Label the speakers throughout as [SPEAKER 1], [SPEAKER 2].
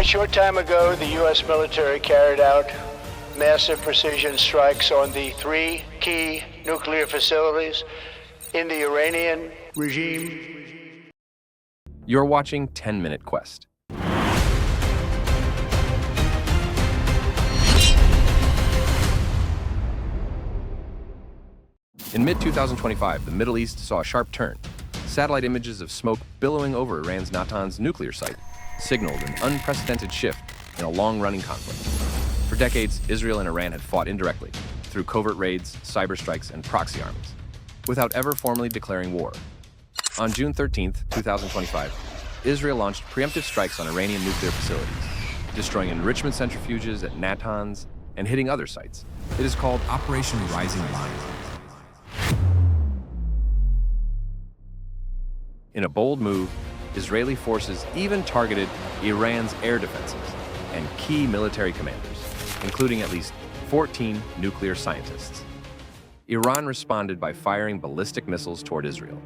[SPEAKER 1] A short time ago, the U.S. military carried out massive precision strikes on the three key nuclear facilities in the Iranian regime.
[SPEAKER 2] You're watching 10-Minute Quest. In mid-2025, the Middle East saw a sharp turn. Satellite images of smoke billowing over Iran's Natanz nuclear site signaled an unprecedented shift in a long-running conflict. For decades, Israel and Iran had fought indirectly, through covert raids, cyber strikes, and proxy armies, without ever formally declaring war. On June 13, 2025, Israel launched preemptive strikes on Iranian nuclear facilities, destroying enrichment centrifuges at Natanz and hitting other sites. It is called Operation Rising Lion. In a bold move, Israeli forces even targeted Iran's air defenses and key military commanders, including at least 14 nuclear scientists. Iran responded by firing ballistic missiles toward Israel,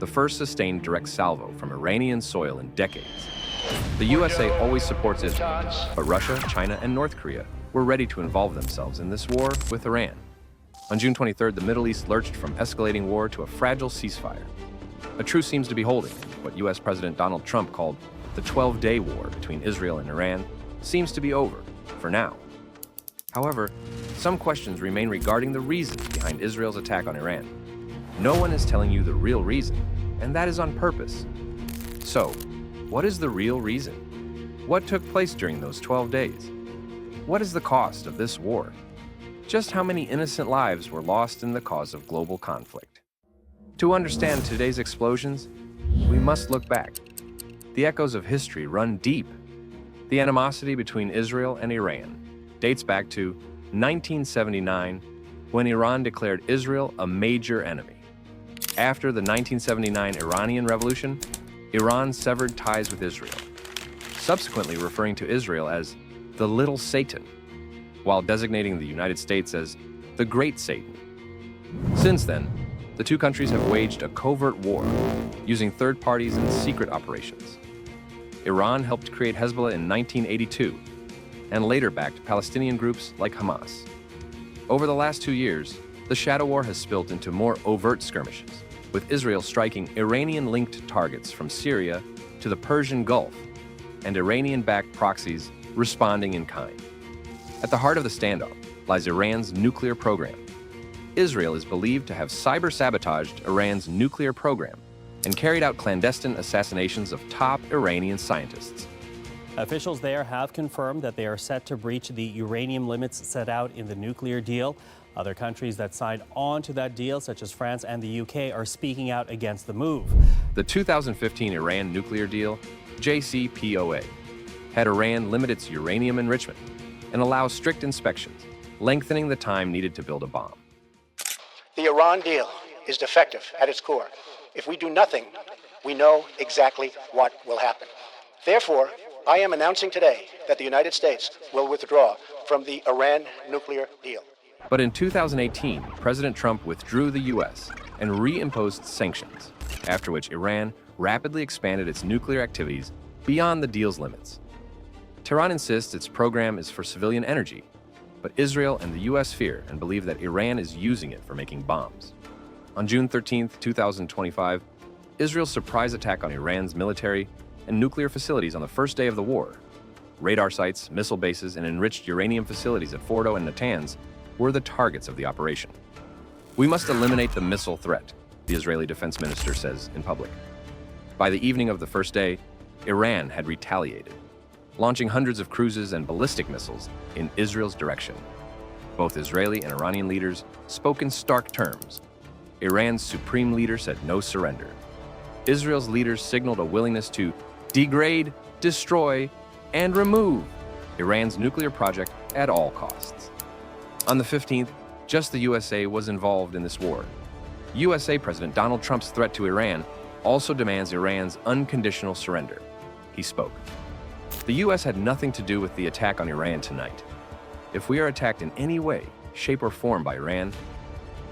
[SPEAKER 2] the first sustained direct salvo from Iranian soil in decades. The USA always supports Israel, but Russia, China, and North Korea were ready to involve themselves in this war with Iran. On June 23rd, the Middle East lurched from escalating war to a fragile ceasefire. A truce seems to be holding. What U.S. President Donald Trump called the 12-day war between Israel and Iran seems to be over, for now. However, some questions remain regarding the reasons behind Israel's attack on Iran. No one is telling you the real reason, and that is on purpose. So, what is the real reason? What took place during those 12 days? What is the cost of this war? Just how many innocent lives were lost in the cause of global conflict? To understand today's explosions, we must look back. The echoes of history run deep. The animosity between Israel and Iran dates back to 1979, when Iran declared Israel a major enemy. After the 1979 Iranian Revolution, Iran severed ties with Israel, subsequently referring to Israel as the Little Satan, while designating the United States as the Great Satan. Since then, the two countries have waged a covert war, using third parties and secret operations. Iran helped create Hezbollah in 1982, and later backed Palestinian groups like Hamas. Over the last 2 years, the shadow war has spilled into more overt skirmishes, with Israel striking Iranian-linked targets from Syria to the Persian Gulf, and Iranian-backed proxies responding in kind. At the heart of the standoff lies Iran's nuclear program. Israel is believed to have cyber-sabotaged Iran's nuclear program and carried out clandestine assassinations of top Iranian scientists.
[SPEAKER 3] Officials there have confirmed that they are set to breach the uranium limits set out in the nuclear deal. Other countries that signed on to that deal, such as France and the UK, are speaking out against the move.
[SPEAKER 2] The 2015 Iran nuclear deal, JCPOA, had Iran limit its uranium enrichment and allow strict inspections, lengthening the time needed to build a bomb.
[SPEAKER 1] The Iran deal is defective at its core. If we do nothing, we know exactly what will happen. Therefore, I am announcing today that the United States will withdraw from the Iran nuclear deal.
[SPEAKER 2] But in 2018, President Trump withdrew the U.S. and reimposed sanctions, after which Iran rapidly expanded its nuclear activities beyond the deal's limits. Tehran insists its program is for civilian energy, but Israel and the U.S. fear and believe that Iran is using it for making bombs. On June 13, 2025, Israel's surprise attack on Iran's military and nuclear facilities on the first day of the war. Radar sites, missile bases, and enriched uranium facilities at Fordo and Natanz were the targets of the operation. We must eliminate the missile threat, the Israeli defense minister says in public. By the evening of the first day, Iran had retaliated, launching hundreds of cruises and ballistic missiles in Israel's direction. Both Israeli and Iranian leaders spoke in stark terms. Iran's supreme leader said no surrender. Israel's leaders signaled a willingness to degrade, destroy, and remove Iran's nuclear project at all costs. On the 15th, just the USA was involved in this war. USA President Donald Trump's threat to Iran also demands Iran's unconditional surrender. He spoke. The U.S. had nothing to do with the attack on Iran tonight. If we are attacked in any way, shape, or form by Iran,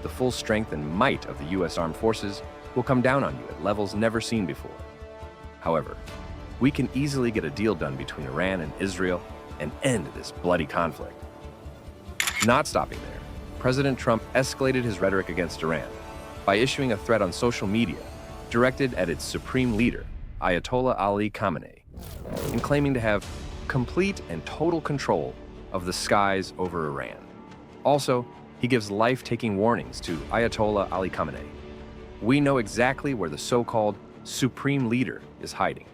[SPEAKER 2] the full strength and might of the U.S. armed forces will come down on you at levels never seen before. However, we can easily get a deal done between Iran and Israel and end this bloody conflict. Not stopping there, President Trump escalated his rhetoric against Iran by issuing a threat on social media directed at its supreme leader, Ayatollah Ali Khamenei, and claiming to have complete and total control of the skies over Iran. Also, he gives life-taking warnings to Ayatollah Ali Khamenei. We know exactly where the so-called supreme leader is hiding.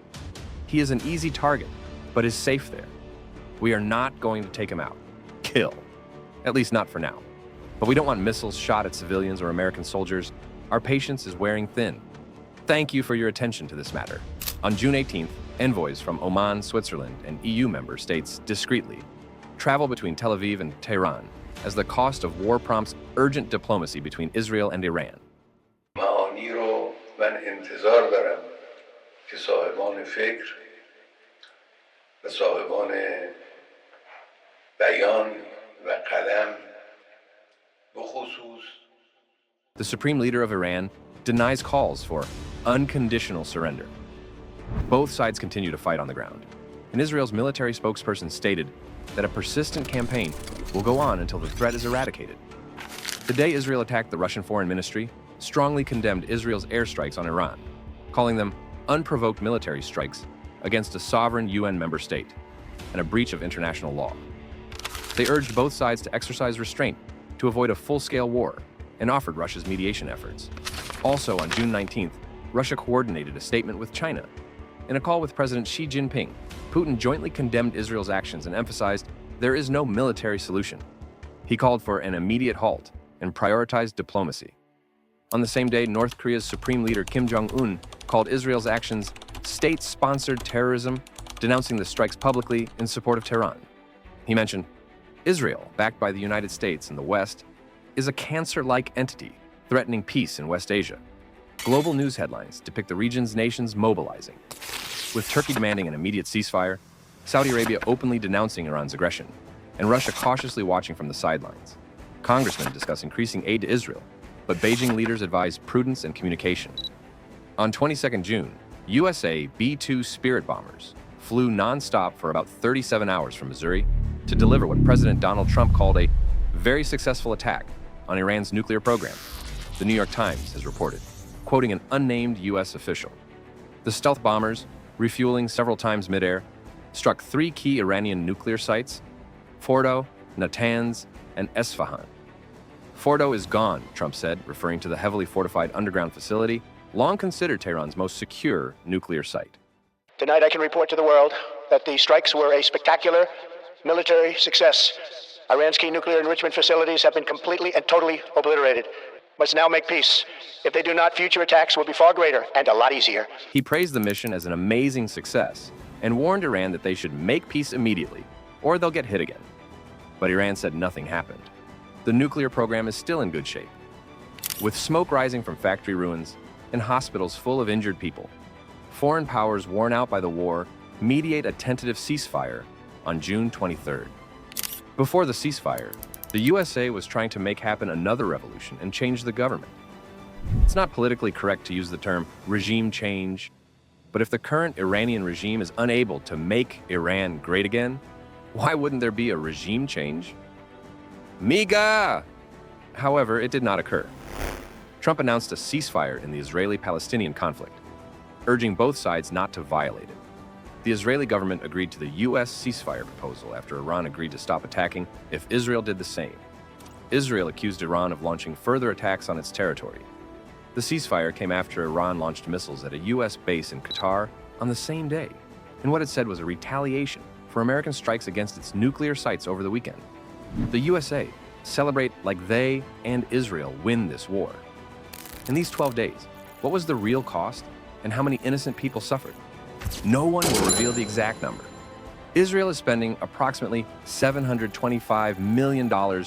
[SPEAKER 2] He is an easy target, but is safe there. We are not going to take him out. Kill. At least not for now. But we don't want missiles shot at civilians or American soldiers. Our patience is wearing thin. Thank you for your attention to this matter. On June 18th, envoys from Oman, Switzerland, and EU member states discreetly travel between Tel Aviv and Tehran as the cost of war prompts urgent diplomacy between Israel and Iran.
[SPEAKER 4] معانی رو من انتظار دارم که صاحبان فکر و صاحبان بیان و قلم بخصوص
[SPEAKER 2] The supreme leader of Iran denies calls for unconditional surrender. Both sides continue to fight on the ground, and Israel's military spokesperson stated that a persistent campaign will go on until the threat is eradicated. The day Israel attacked the Russian Foreign Ministry strongly condemned Israel's airstrikes on Iran, calling them unprovoked military strikes against a sovereign UN member state and a breach of international law. They urged both sides to exercise restraint to avoid a full-scale war and offered Russia's mediation efforts. Also, on June 19th, Russia coordinated a statement with China. In a call with President Xi Jinping, Putin jointly condemned Israel's actions and emphasized there is no military solution. He called for an immediate halt and prioritized diplomacy. On the same day, North Korea's Supreme Leader Kim Jong-un called Israel's actions state-sponsored terrorism, denouncing the strikes publicly in support of Tehran. He mentioned, Israel, backed by the United States and the West, is a cancer-like entity threatening peace in West Asia. Global news headlines depict the region's nations mobilizing, with Turkey demanding an immediate ceasefire, Saudi Arabia openly denouncing Iran's aggression, and Russia cautiously watching from the sidelines. Congressmen discuss increasing aid to Israel, but Beijing leaders advise prudence and communication. On 22nd June, USA B-2 Spirit bombers flew non-stop for about 37 hours from Missouri to deliver what President Donald Trump called a very successful attack on Iran's nuclear program, the New York Times has reported, quoting an unnamed U.S. official. The stealth bombers, refueling several times midair, struck 3 key Iranian nuclear sites, Fordo, Natanz, and Esfahan. Fordo is gone, Trump said, referring to the heavily fortified underground facility, long considered Tehran's most secure nuclear site.
[SPEAKER 1] Tonight I can report to the world that the strikes were a spectacular military success. Iran's key nuclear enrichment facilities have been completely and totally obliterated. Must now make peace. If they do not, future attacks will be far greater and a lot easier.
[SPEAKER 2] He praised the mission as an amazing success and warned Iran that they should make peace immediately, or they'll get hit again. But Iran said nothing happened. The nuclear program is still in good shape. With smoke rising from factory ruins and hospitals full of injured people, foreign powers worn out by the war mediate a tentative ceasefire on June 23rd. Before the ceasefire, the USA was trying to make happen another revolution and change the government. It's not politically correct to use the term regime change, but if the current Iranian regime is unable to make Iran great again, why wouldn't there be a regime change? Miga! However, it did not occur. Trump announced a ceasefire in the Israeli-Palestinian conflict, urging both sides not to violate it. The Israeli government agreed to the U.S. ceasefire proposal after Iran agreed to stop attacking if Israel did the same. Israel accused Iran of launching further attacks on its territory. The ceasefire came after Iran launched missiles at a U.S. base in Qatar on the same day, in what it said was a retaliation for American strikes against its nuclear sites over the weekend. The USA celebrate like they and Israel win this war. In these 12 days, what was the real cost and how many innocent people suffered? No one will reveal the exact number. Israel is spending approximately $725 million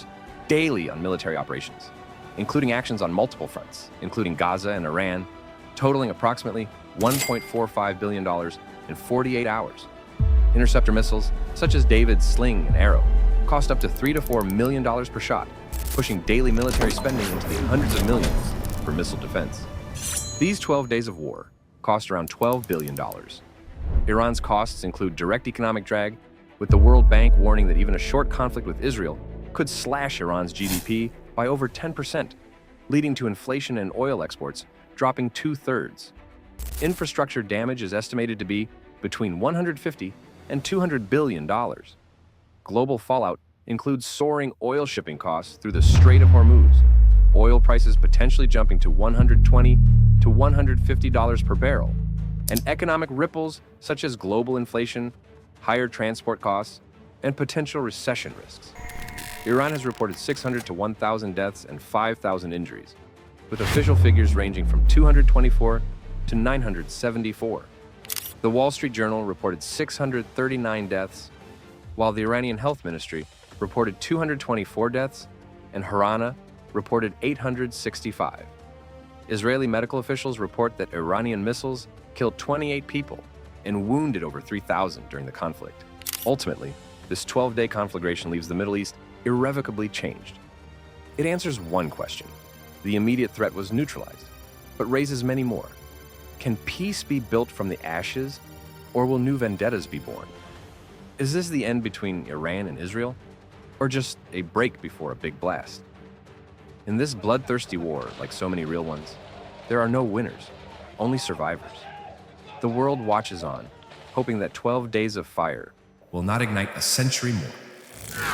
[SPEAKER 2] daily on military operations, including actions on multiple fronts, including Gaza and Iran, totaling approximately $1.45 billion in 48 hours. Interceptor missiles, such as David's Sling and Arrow, cost up to $3 to $4 million per shot, pushing daily military spending into the hundreds of millions for missile defense. These 12 days of war cost around $12 billion. Iran's costs include direct economic drag, with the World Bank warning that even a short conflict with Israel could slash Iran's GDP by over 10%, leading to inflation and oil exports dropping 2/3. Infrastructure damage is estimated to be between $150 and $200 billion. Global fallout includes soaring oil shipping costs through the Strait of Hormuz, oil prices potentially jumping to $120 to $150 per barrel, and economic ripples such as global inflation, higher transport costs, and potential recession risks. Iran has reported 600 to 1,000 deaths and 5,000 injuries, with official figures ranging from 224 to 974. The Wall Street Journal reported 639 deaths, while the Iranian Health Ministry reported 224 deaths, and Harana reported 865. Israeli medical officials report that Iranian missiles killed 28 people and wounded over 3,000 during the conflict. Ultimately, this 12-day conflagration leaves the Middle East irrevocably changed. It answers one question. The immediate threat was neutralized, but raises many more. Can peace be built from the ashes, or will new vendettas be born? Is this the end between Iran and Israel, or just a break before a big blast? In this bloodthirsty war, like so many real ones, there are no winners, only survivors. The world watches on, hoping that 12 days of fire will not ignite a century more.